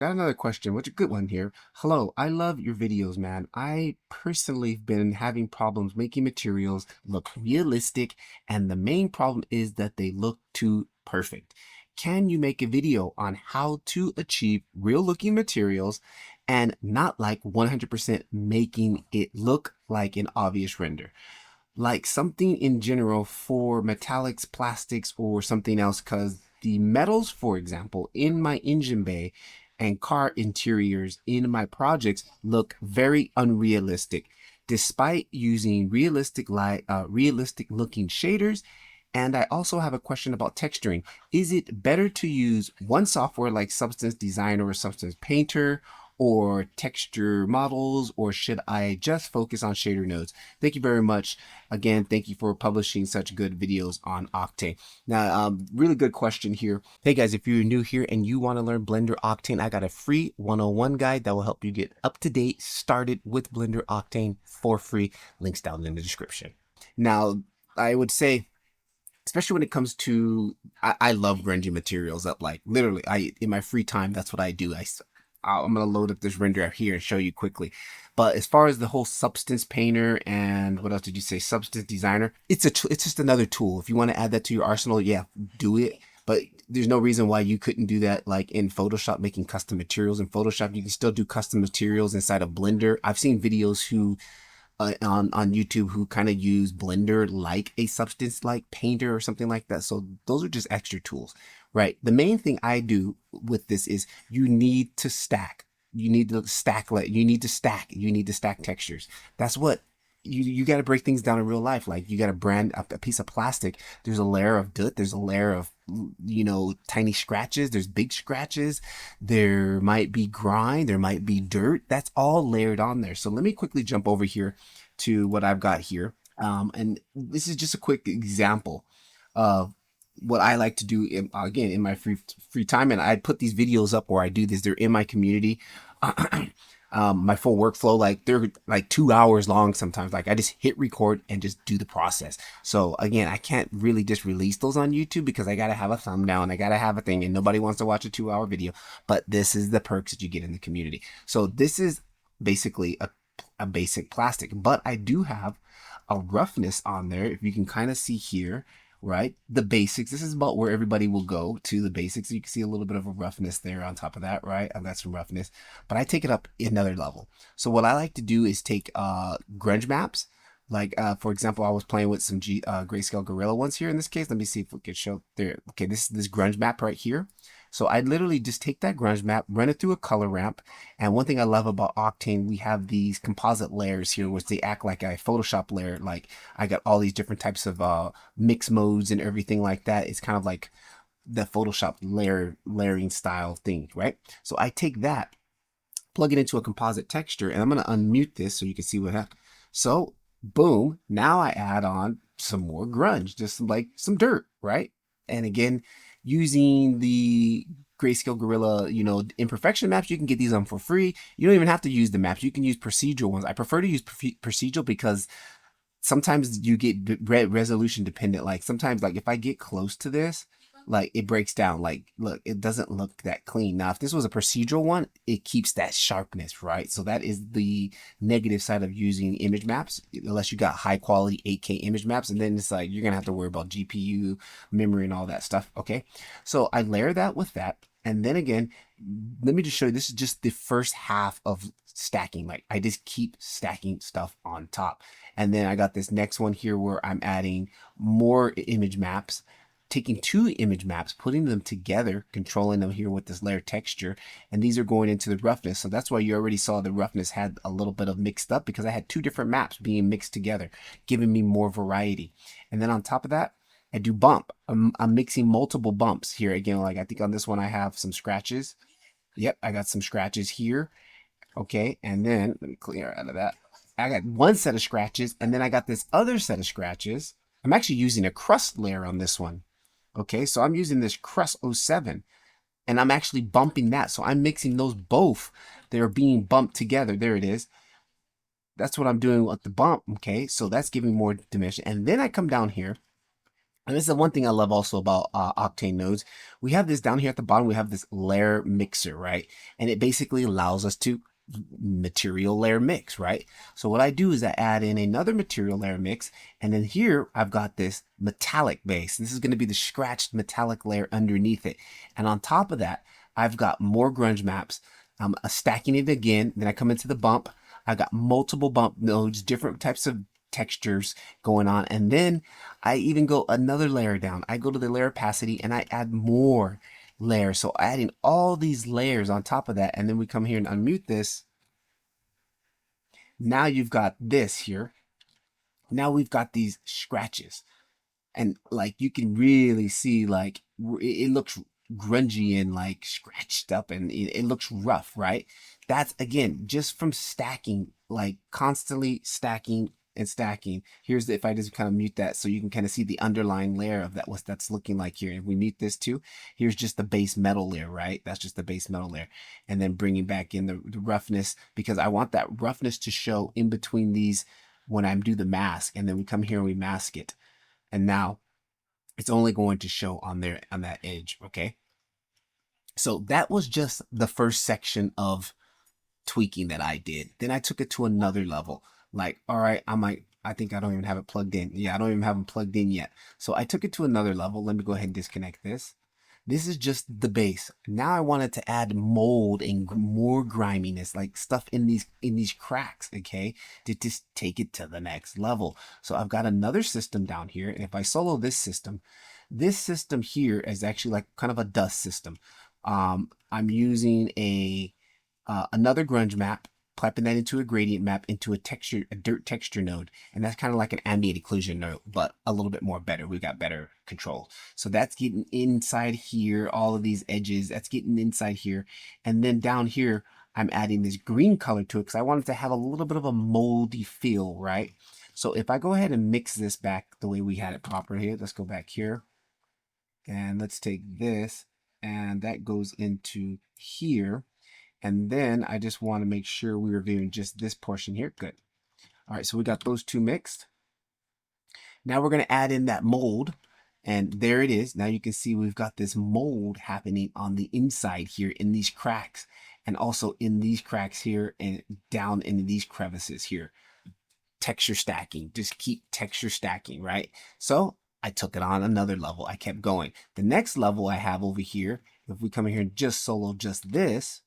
Got another question, which is a good one here. Hello, I love your videos, man. I personally have been having problems making materials look realistic, and the main problem is that they look too perfect. Can you make a video on how to achieve real looking materials and not like 100% making it look like an obvious render? Like something in general for metallics, plastics, or something else. Because the metals, for example, in my engine bay and car interiors in my projects look very unrealistic, despite using realistic looking shaders. And I also have a question about texturing. Is it better to use one software like Substance Designer or Substance Painter or texture models, or should I just focus on shader nodes? Thank you very much. Again, thank you for publishing such good videos on Octane. Now, really good question here. Hey guys, if you're new here and you want to learn Blender Octane, I got a free 101 guide that will help you get up to date, started with Blender Octane for free. Links down in the description. Now, I would say, especially when it comes to, I love grungy materials up, like literally in my free time, that's what I do. I'm gonna load up this render out here and show you quickly. But as far as the whole Substance Painter and what else did you say, Substance Designer, it's just another tool. If you want to add that to your arsenal, yeah, do it. But there's no reason why you couldn't do that like in Photoshop, making custom materials in Photoshop. You can still do custom materials inside of Blender. I've seen videos who on YouTube who kind of use Blender like a Substance like Painter or something like that. So those are just extra tools, right? The main thing I do with this is you need to stack. You need to stack. You need to stack. You need to stack textures. That's what you got to break things down in real life. Like you got to brand a piece of plastic. There's a layer of dirt. There's a layer of tiny scratches. There's big scratches. There might be grime. There might be dirt. That's all layered on there. So let me quickly jump over here to what I've got here. And this is just a quick example of what I like to do again in my free time. And I put these videos up where I do this. They're in my community. My full workflow, like they're like 2 hours long sometimes. Like I just hit record and just do the process. So again, I can't really just release those on YouTube because I gotta have a thumbnail and I gotta have a thing, and nobody wants to watch a 2 hour video. But this is the perks that you get in the community. So this is basically a basic plastic, but I do have a roughness on there. If you can kind of see here, right? The basics. This is about where everybody will go to, the basics. You can see a little bit of a roughness there on top of that, right? I've got some roughness, but I take it up another level. So what I like to do is take grunge maps. Like, for example, I was playing with some Grayscale Gorilla ones here in this case. Let me see if we can show there. Okay, this is this grunge map right here. So I literally just take that grunge map, run it through a color ramp. And one thing I love about Octane, we have these composite layers here, which they act like a Photoshop layer. Like I got all these different types of mix modes and everything like that. It's kind of like the Photoshop layering style thing, right? So I take that, plug it into a composite texture, and I'm going to unmute this so you can see what happens. So boom, now I add on some more grunge, just like some dirt, right? And again, using the Grayscale Gorilla, imperfection maps, you can get these on for free. You don't even have to use the maps. You can use procedural ones. I prefer to use procedural because sometimes you get resolution dependent. Like sometimes, like if I get close to this, like it breaks down. Like, look, it doesn't look that clean. Now, if this was a procedural one, it keeps that sharpness, right? So that is the negative side of using image maps, unless you got high quality 8K image maps. And then it's like, you're going to have to worry about GPU, memory, and all that stuff. Okay. So I layer that with that. And then again, let me just show you, this is just the first half of stacking. Like I just keep stacking stuff on top. And then I got this next one here where I'm adding more image maps, taking two image maps, putting them together, controlling them here with this layer texture, and these are going into the roughness. So that's why you already saw the roughness had a little bit of mixed up, because I had two different maps being mixed together, giving me more variety. And then on top of that, I do bump. I'm mixing multiple bumps here. Again, like I think on this one I have some scratches. Yep, I got some scratches here. Okay, and then let me clear out of that. I got one set of scratches, and then I got this other set of scratches. I'm actually using a crust layer on this one. Okay, so I'm using this crust 07, and I'm actually bumping that. So I'm mixing those both. They're being bumped together. There it is. That's what I'm doing with the bump. Okay, so that's giving more dimension. And then I come down here And this is the one thing I love also about Octane nodes. We have this down here at the bottom, we have this layer mixer, right? And it basically allows us to material layer mix, right? So what I do is I add in another material layer mix, and then here I've got this metallic base. This is going to be the scratched metallic layer underneath it. And on top of that, I've got more grunge maps. I'm stacking it again. Then I come into the bump. I've got multiple bump nodes, different types of textures going on. And then I even go another layer down. I go to the layer opacity and I add more layers. So adding all these layers on top of that. And then we come here and unmute this. Now you've got this here. Now we've got these scratches. And like you can really see like it looks grungy and like scratched up, and it looks rough, right? That's again just from stacking, like constantly stacking and stacking. Here's the, if I just kind of mute that so you can kind of see the underlying layer of that, what that's looking like here. If we mute this too, here's just the base metal layer, right? That's just the base metal layer. And then bringing back in the roughness, because I want that roughness to show in between these when I do the mask. And then we come here and we mask it, and now it's only going to show on there on that edge. Okay, so that was just the first section of tweaking that I did. Then I took it to another level. Like, all right, I think I don't even have it plugged in. Yeah, I don't even have them plugged in yet. So I took it to another level. Let me go ahead and disconnect this. This is just the base. Now I wanted to add mold and more griminess, like stuff in these cracks, okay, to just take it to the next level. So I've got another system down here, and if I solo this system here is actually like kind of a dust system. I'm using another grunge map, piping that into a gradient map into a dirt texture node. And that's kind of like an ambient occlusion node, but a little bit more better. We've got better control. So that's getting inside here, all of these edges, that's getting inside here. And then down here, I'm adding this green color to it because I wanted to have a little bit of a moldy feel, right? So if I go ahead and mix this back the way we had it proper here, let's go back here. And let's take this, and that goes into here. And then I just want to make sure we're reviewing just this portion here. Good. All right, so we got those two mixed. Now we're going to add in that mold. And there it is. Now you can see we've got this mold happening on the inside here in these cracks. And also in these cracks here and down into these crevices here. Texture stacking. Just keep texture stacking, right? So I took it on another level. I kept going. The next level I have over here, if we come in here and just solo just this.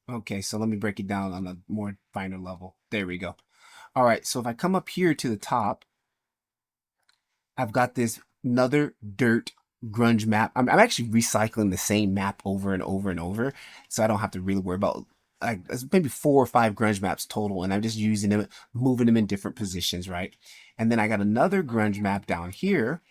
Okay, so let me break it down on a more finer level. There we go. All right, so if I come up here to the top, I've got this another dirt grunge map. I'm actually recycling the same map over and over and over, so I don't have to really worry about like maybe 4 or 5 grunge maps total, and I'm just using them, moving them in different positions, right? And then I got another grunge map down here,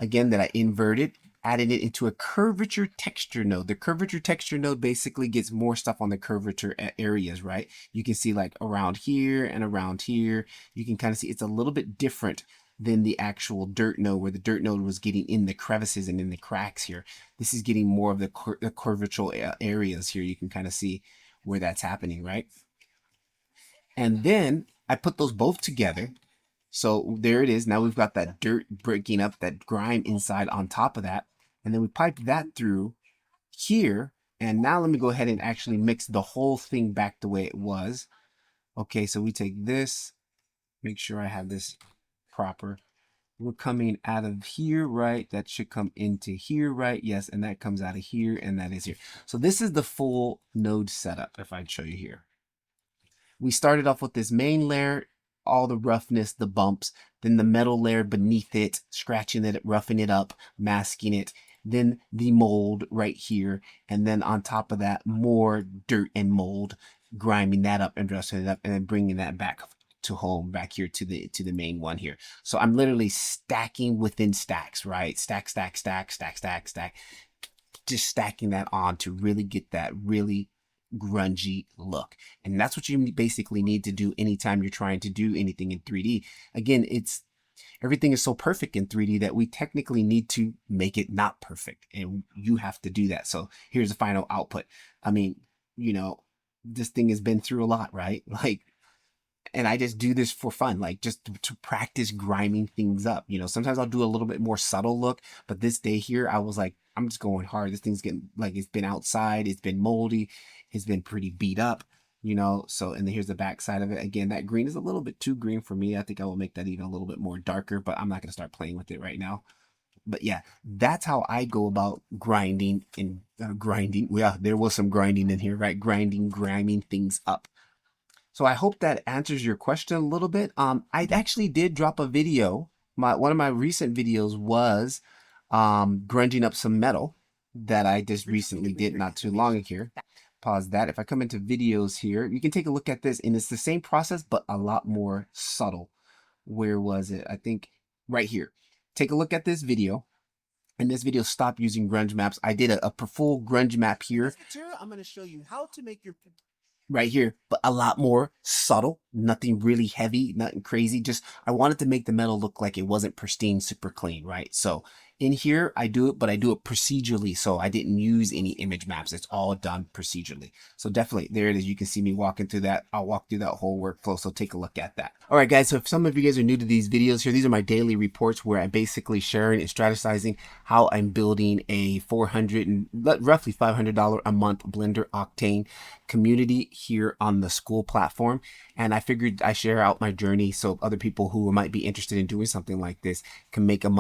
again, that I inverted, added it into a curvature texture node. The curvature texture node basically gets more stuff on the curvature areas, right? You can see like around here and around here. You can kind of see it's a little bit different than the actual dirt node, where the dirt node was getting in the crevices and in the cracks here. This is getting more of the curvature areas here. You can kind of see where that's happening, right? And then I put those both together. So there it is. Now we've got that dirt breaking up, that grime inside on top of that. And then we pipe that through here. And now let me go ahead and actually mix the whole thing back the way it was. Okay, so we take this, make sure I have this proper. We're coming out of here, right? That should come into here, right? Yes, and that comes out of here, and that is here. So this is the full node setup, if I show you here. We started off with this main layer, all the roughness, the bumps, then the metal layer beneath it, scratching it, roughing it up, masking it, then the mold right here, and then on top of that, more dirt and mold, grinding that up and dressing it up, and then bringing that back to home, back here to the main one here. So I'm literally stacking within stacks, right? Stack, stack, stack, stack, stack, stack, just stacking that on to really get that really grungy look. And that's what you basically need to do anytime you're trying to do anything in 3D. Again, everything is so perfect in 3D that we technically need to make it not perfect, and you have to do that. So here's the final output. I mean, this thing has been through a lot, right? Like, And I just do this for fun, like just to practice griming things up. You know, sometimes I'll do a little bit more subtle look, but this day here, I was like, I'm just going hard. This thing's getting like, it's been outside, it's been moldy, it's been pretty beat up, you know. So, and then here's the back side of it. Again, that green is a little bit too green for me. I think I will make that even a little bit more darker, but I'm not going to start playing with it right now. But yeah, that's how I go about grinding and grinding. Yeah, there was some grinding in here, right? Grinding, grinding things up. So I hope that answers your question a little bit. I actually did drop a video. One of my recent videos was grinding up some metal that I just recently did not too long ago. Pause that. If I come into videos here, you can take a look at this, and it's the same process, but a lot more subtle. Where was it? I think right here. Take a look at this video. In this video, stop using grunge maps. I did a full grunge map here. I'm going to show you how to make your right here, but a lot more subtle, nothing really heavy, nothing crazy. Just I wanted to make the metal look like it wasn't pristine, super clean, right? So in here I do it, but I do it procedurally. So I didn't use any image maps. It's all done procedurally. So definitely there it is. You can see me walking through that. I'll walk through that whole workflow. So take a look at that. All right, guys. So if some of you guys are new to these videos here, these are my daily reports where I'm basically sharing and strategizing how I'm building a $400 and roughly $500 a month Blender Octane community here on the school platform. And I figured I share out my journey so other people who might be interested in doing something like this can make some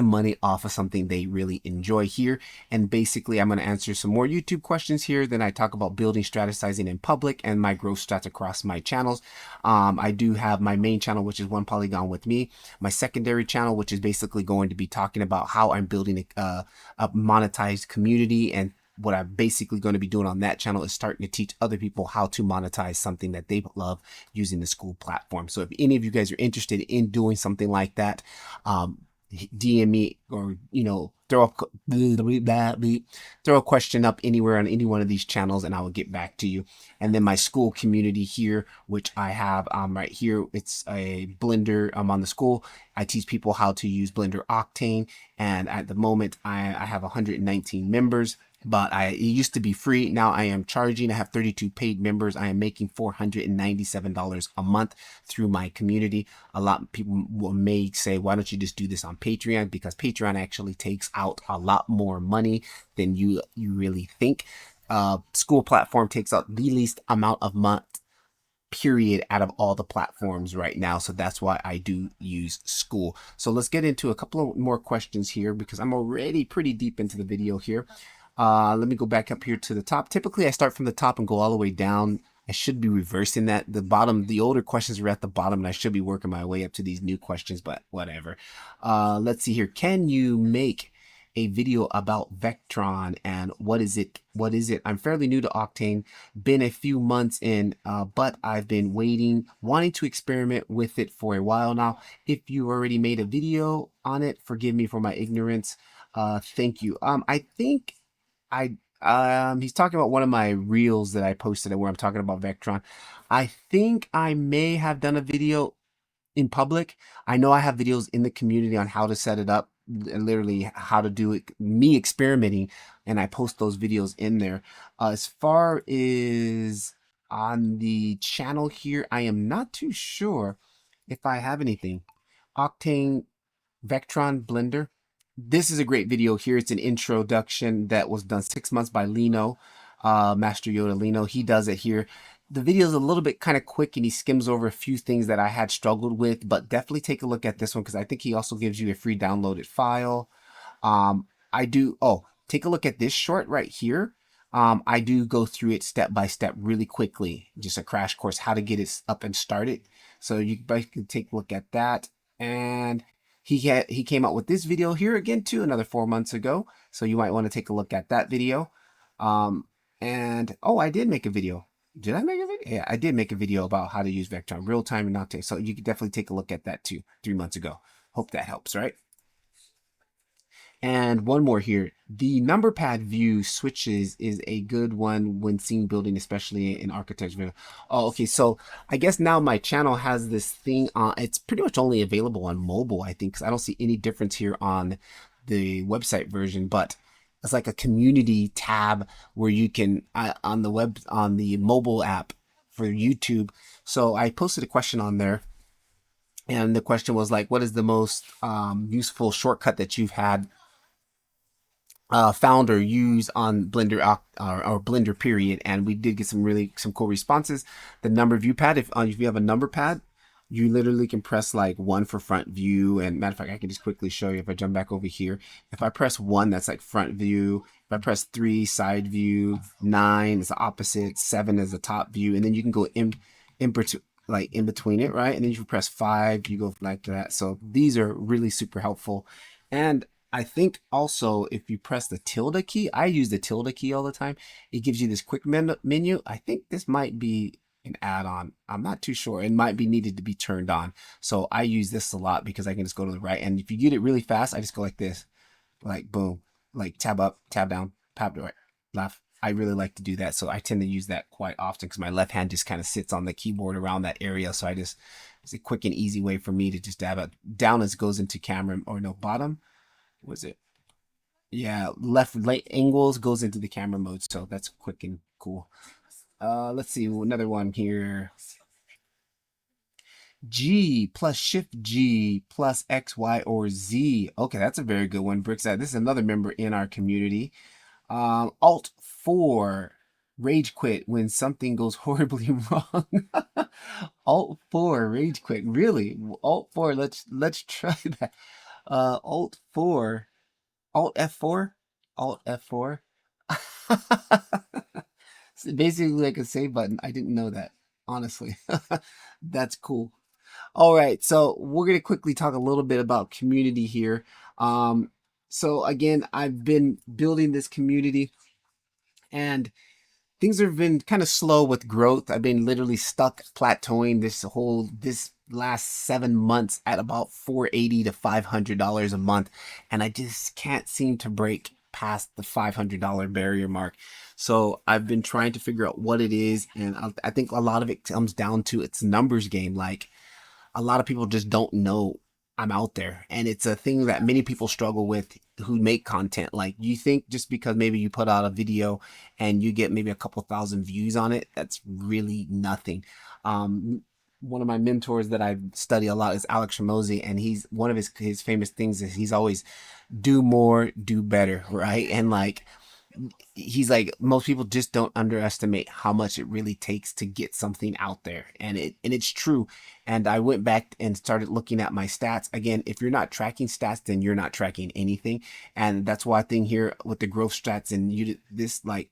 money off of something they really enjoy here. And basically I'm going to answer some more YouTube questions here. Then I talk about building, strategizing in public, and my growth stats across my channels. I do have my main channel, which is One Polygon with me, my secondary channel, which is basically going to be talking about how I'm building a monetized community, and what I'm basically going to be doing on that channel is starting to teach other people how to monetize something that they love using the school platform. So if any of you guys are interested in doing something like that, DM me, or, you know, throw a question up anywhere on any one of these channels and I will get back to you. And then my school community here, which I have right here, it's a Blender. I'm on the school. I teach people how to use Blender Octane, and at the moment I have 119 members. But it used to be free. Now I am charging. I have 32 paid members. I am making $497 a month through my community. A lot of people may say, why don't you just do this on Patreon? Because Patreon actually takes out a lot more money than you really think. School platform takes out the least amount of month period out of all the platforms right now. So that's why I do use school. So let's get into a couple of more questions here because I'm already pretty deep into the video here. Let me go back up here to the top. Typically I start from the top and go all the way down. I should be reversing that. The older questions are at the bottom, and I should be working my way up to these new questions, but whatever. Let's see here. Can you make a video about Vectron, and what is it? I'm fairly new to Octane, been a few months in, but I've been wanting to experiment with it for a while now. If you already made a video on it, forgive me for my ignorance. Thank you. I think he's talking about one of my reels that I posted where I'm talking about Vectron. I think I may have done a video in public. I know I have videos in the community on how to set it up, literally how to do it, me experimenting, and I post those videos in there. As far as on the channel here, I am not too sure if I have anything. Octane, Vectron, Blender. This is a great video here. It's an introduction that was done 6 months by Lino, Master Yoda Lino. He does it here. The video is a little bit kind of quick, and he skims over a few things that I had struggled with, but definitely take a look at this one because I think he also gives you a free downloaded file. Take a look at this short right here. I do go through it step by step really quickly, just a crash course how to get it up and started. So you guys can take a look at that. And he came out with this video here again too, another 4 months ago. So you might want to take a look at that video. I did make a video. Did I make a video? Yeah, I did make a video about how to use Vectron real time and Octane. So you can definitely take a look at that too, 3 months ago. Hope that helps, right? And one more here. The number pad view switches is a good one when scene building, especially in architecture. Oh, okay. So I guess now my channel has this thing on. It's pretty much only available on mobile, I think, because I don't see any difference here on the website version, but it's like a community tab where you can on the mobile app for YouTube. So I posted a question on there, and the question was like, what is the most useful shortcut that you've had found or use on or Blender period, and we did get some cool responses. The number view pad, if you have a number pad, you literally can press like 1 for front view. And matter of fact, I can just quickly show you if I jump back over here. If I press 1, that's like front view. If I press 3, side view. 9 is the opposite. 7 is the top view, and then you can go in like in between it, right? And then you press 5, you go like that. So these are really super helpful. And I think also if you press the tilde key, I use the tilde key all the time. It gives you this quick menu. I think this might be an add-on. I'm not too sure. It might be needed to be turned on. So I use this a lot because I can just go to the right. And if you get it really fast, I just go like this, like boom, like tab up, tab down, tab right, left. I really like to do that. So I tend to use that quite often because my left hand just kind of sits on the keyboard around that area. So it's a quick and easy way for me to just dab it down as it goes into camera, or no, bottom. Was it? Yeah, left late angles goes into the camera mode, so that's quick and cool. Let's see, another one here. G plus Shift G plus X, Y, or Z. Okay, that's a very good one, Bricks. This is another member in our community. Alt 4, rage quit when something goes horribly wrong. Alt 4, rage quit. Really? Alt 4, let's try that. Alt 4. Alt F4? Alt F4? It's basically like a save button. I didn't know that, honestly. That's cool. All right, so we're gonna quickly talk a little bit about community here. So again, I've been building this community, and things have been kind of slow with growth. I've been literally stuck plateauing this last 7 months at about $480 to $500 a month, and I just can't seem to break past the $500 barrier mark. So I've been trying to figure out what it is, and I think a lot of it comes down to it's numbers game. Like, a lot of people just don't know I'm out there. And it's a thing that many people struggle with who make content. Like, you think just because maybe you put out a video and you get maybe a couple thousand views on it, that's really nothing. One of my mentors that I study a lot is Alex Ramosi, and he's one of his famous things is he's always do more, do better, right? And like, he's like, most people just don't underestimate how much it really takes to get something out there, and it's true. And I went back and started looking at my stats again. If you're not tracking stats, then you're not tracking anything. And that's why I think here with the growth stats, and this, like,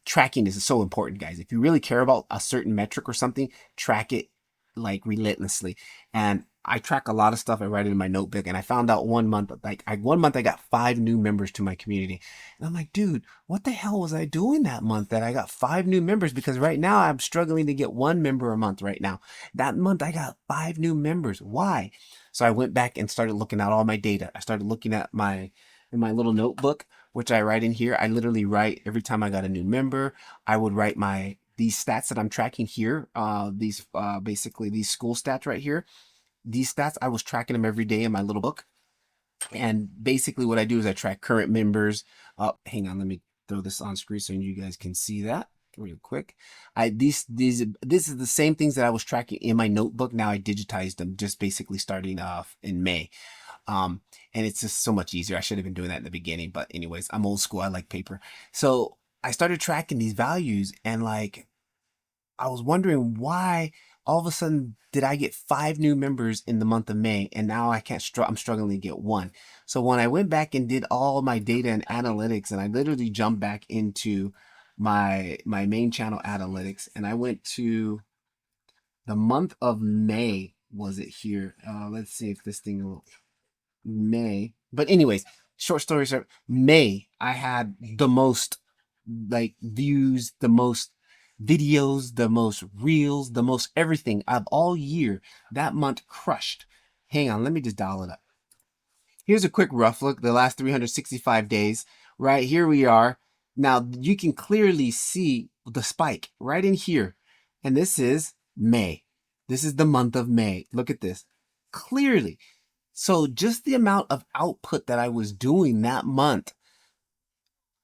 tracking is so important, guys. If you really care about a certain metric or something, track it like relentlessly. And I track a lot of stuff. I write it in my notebook, and I found out 1 month, one month I got 5 new members to my community. And I'm like, dude, what the hell was I doing that month that I got 5 new members? Because right now I'm struggling to get 1 member a month right now. That month I got 5 new members. Why? So I went back and started looking at all my data. I started looking at in my little notebook, which I write in here. I literally write every time I got a new member. I would write these stats that I'm tracking here. These basically these school stats right here. These stats, I was tracking them every day in my little book. And basically what I do is I track current members. Hang on, let me throw this on screen so you guys can see that real quick. This is the same things that I was tracking in my notebook. Now I digitized them, just basically starting off in May. And it's just so much easier. I should have been doing that in the beginning, but anyways, I'm old school. I like paper. So I started tracking these values, and like, I was wondering why all of a sudden did I get 5 new members in the month of May, and now I'm struggling to get one. So when I went back and did all my data and analytics, and I literally jumped back into my main channel analytics, and I went to the month of May. Was it here? Let's see if this thing will. May. But anyways, short story short, May, I had the most like views, the most videos, the most reels, the most everything of all year. That month crushed. Hang on, let me just dial it up. Here's a quick rough look, the last 365 days. Right here we are. Now you can clearly see the spike right in here. And this is May. This is the month of May. Look at this. Clearly. So just the amount of output that I was doing that month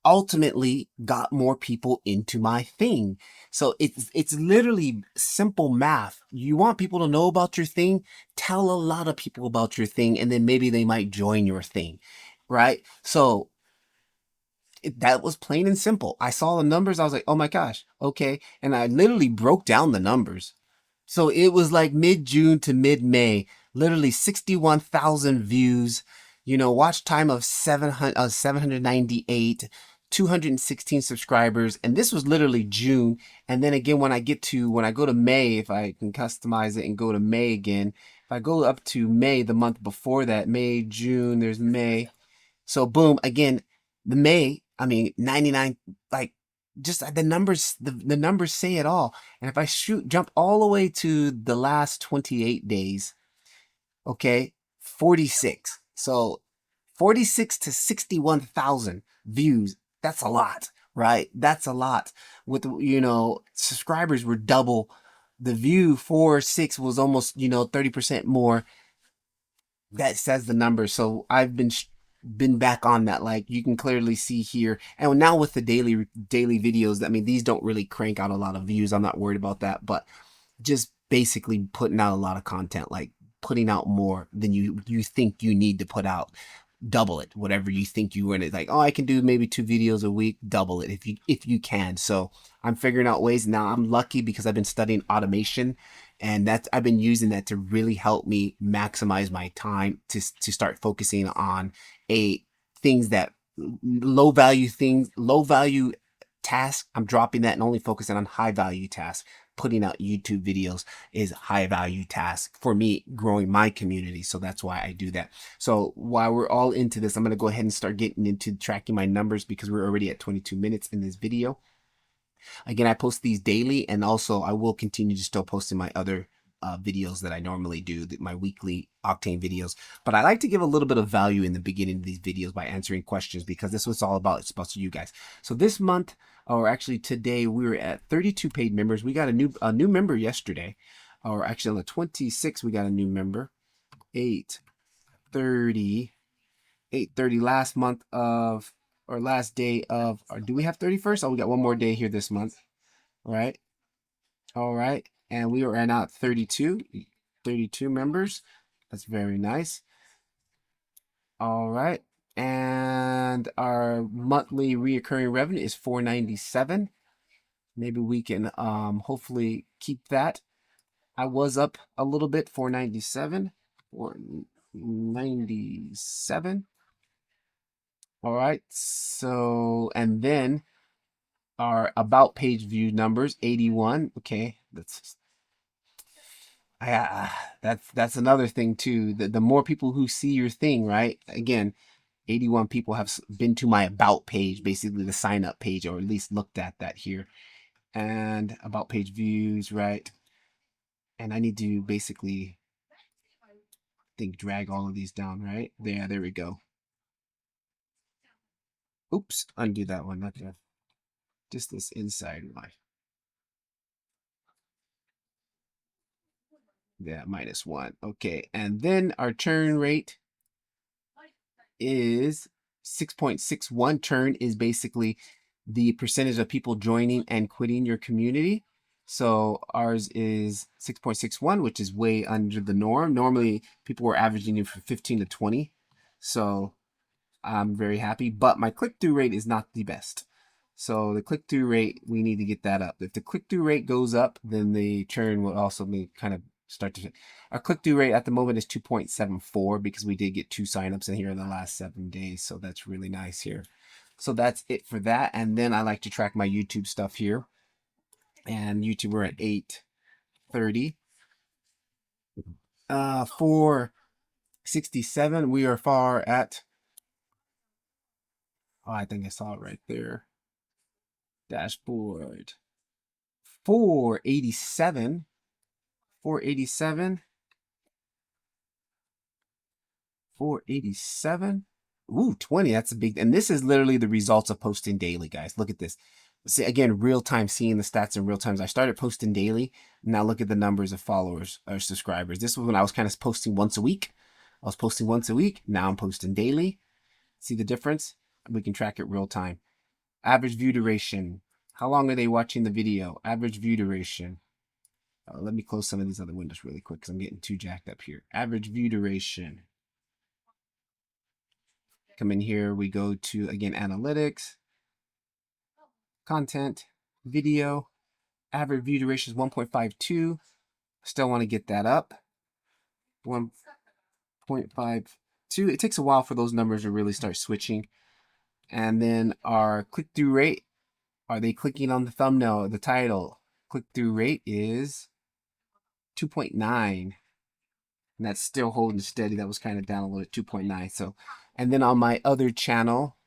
ultimately got more people into my thing. So it's literally simple math. You want people to know about your thing, tell a lot of people about your thing, and then maybe they might join your thing, right? So that was plain and simple. I saw the numbers, I was like, oh my gosh, okay. And I literally broke down the numbers. So it was like mid-June to mid-May, literally 61,000 views, watch time of 798, 216 subscribers. And this was literally June. And then again, when I go to May, if I can customize it and go to May again, if I go up to May, the month before that, May, June, there's May. So boom, again, the May, I mean, 99, like just the numbers say it all. And if I jump all the way to the last 28 days, okay, 46. So 46 to 61,000 views. That's a lot, right? That's a lot. With, subscribers were double. The view 4 6 was almost, 30% more. That says the number. So I've been back on that. Like you can clearly see here, and now with the daily videos, I mean, these don't really crank out a lot of views. I'm not worried about that, but just basically putting out a lot of content, like putting out more than you think you need to put out. Double it, whatever you think you want. It like, oh, I can do maybe 2 videos a week. Double it if you can. So I'm figuring out ways now. I'm lucky because I've been studying automation, and I've been using that to really help me maximize my time to start focusing on a things that low value tasks. I'm dropping that and only focusing on high value tasks. Putting out YouTube videos is high value task for me, growing my community. So that's why I do that. So while we're all into this, I'm going to go ahead and start getting into tracking my numbers because we're already at 22 minutes in this video. Again, I post these daily, and also I will continue to still posting my other videos that I normally do, my weekly Octane videos. But I like to give a little bit of value in the beginning of these videos by answering questions, because this was all about. It's about you guys. So this month, or actually today, we were at 32 paid members. We got a new member yesterday, or actually on the 26th, we got a new member. 8:30 last month of, or last day of, or do we have 31st? Oh, we got one more day here this month. All right. All right. And we are now at 32 members. That's very nice. All right. And our monthly reoccurring revenue is 497. Maybe we can hopefully keep that. I was up a little bit, 497. 497. All right. So, and then our about page view numbers, 81. Okay. That's another thing too. The more people who see your thing, right? Again, 81 people have been to my about page, basically the sign up page, or at least looked at that here. And about page views, right? And I need to basically drag all of these down, right? There we go. Oops, undo that one, not that. Just this inside line. Yeah, -1. Okay, and then our churn rate is 6.61. Churn is basically the percentage of people joining and quitting your community. So ours is 6.61, which is way under the norm. Normally, people were averaging from 15 to 20. So I'm very happy, but my click-through rate is not the best. So the click-through rate, we need to get that up. If the click-through rate goes up, then the churn will also be kind of start to. Our click-through rate at the moment is 2.74 because we did get 2 signups in here in the last 7 days. So that's really nice here. So that's it for that. And then I like to track my YouTube stuff here. And YouTube, we're at 8:30. 467. We are far at. Oh, I think I saw it right there. Dashboard. 487. 487. 487. Ooh, 20. That's a big. And this is literally the results of posting daily, guys. Look at this. See, again, real time, seeing the stats in real time. I started posting daily. Now look at the numbers of followers or subscribers. This was when I was kind of posting once a week. I was posting once a week. Now I'm posting daily. See the difference? We can track it real time. Average view duration. How long are they watching the video? Average view duration. Let me close some of these other windows really quick because I'm getting too jacked up here. Average view duration. Come in here. We go to, again, analytics, content, video. Average view duration is 1.52. Still want to get that up. 1.52. It takes a while for those numbers to really start switching. And then our click-through rate. Are they clicking on the thumbnail, the title? Click-through rate is 2.9. And that's still holding steady. That was kind of down a little, 2.9. So, and then on my other channel,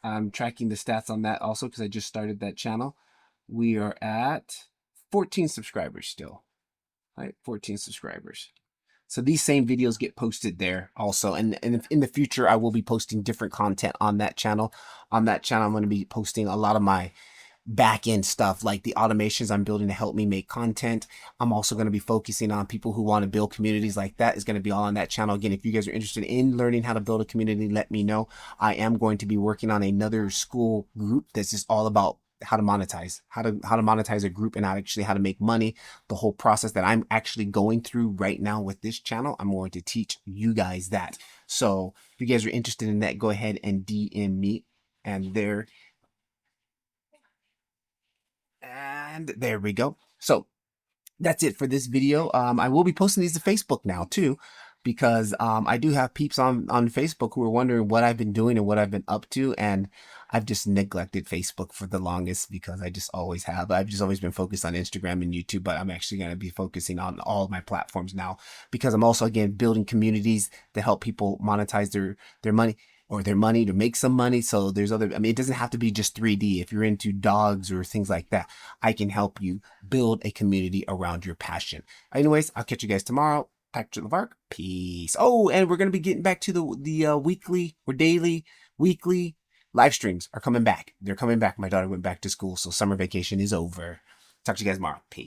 I'm tracking the stats on that also because I just started that channel. We are at 14 subscribers still, right? 14 subscribers. So these same videos get posted there also. And in the future, I will be posting different content on that channel. On that channel, I'm going to be posting a lot of my back end stuff like the automations I'm building to help me make content. I'm also going to be focusing on people who want to build communities like that. Is going to be all on that channel. Again, if you guys are interested in learning how to build a community, let me know. I am going to be working on another school group that's just all about how to monetize, how to monetize a group and actually how to make money. The whole process that I'm actually going through right now with this channel, I'm going to teach you guys that. So if you guys are interested in that, go ahead and DM me. And there we go. So that's it for this video. I will be posting these to Facebook now too, because I do have peeps on Facebook who are wondering what I've been doing and what I've been up to, and I've just neglected Facebook for the longest because I just always have. I've just always been focused on Instagram and YouTube, but I'm actually going to be focusing on all of my platforms now because I'm also, again, building communities to help people monetize their money or their money to make some money. So there's other, I mean, it doesn't have to be just 3D. If you're into dogs or things like that, I can help you build a community around your passion. Anyways, I'll catch you guys tomorrow. Patrick LeVark, peace. Oh, and we're going to be getting back to the weekly or daily, weekly live streams are coming back. They're coming back. My daughter went back to school, so summer vacation is over. Talk to you guys tomorrow. Peace.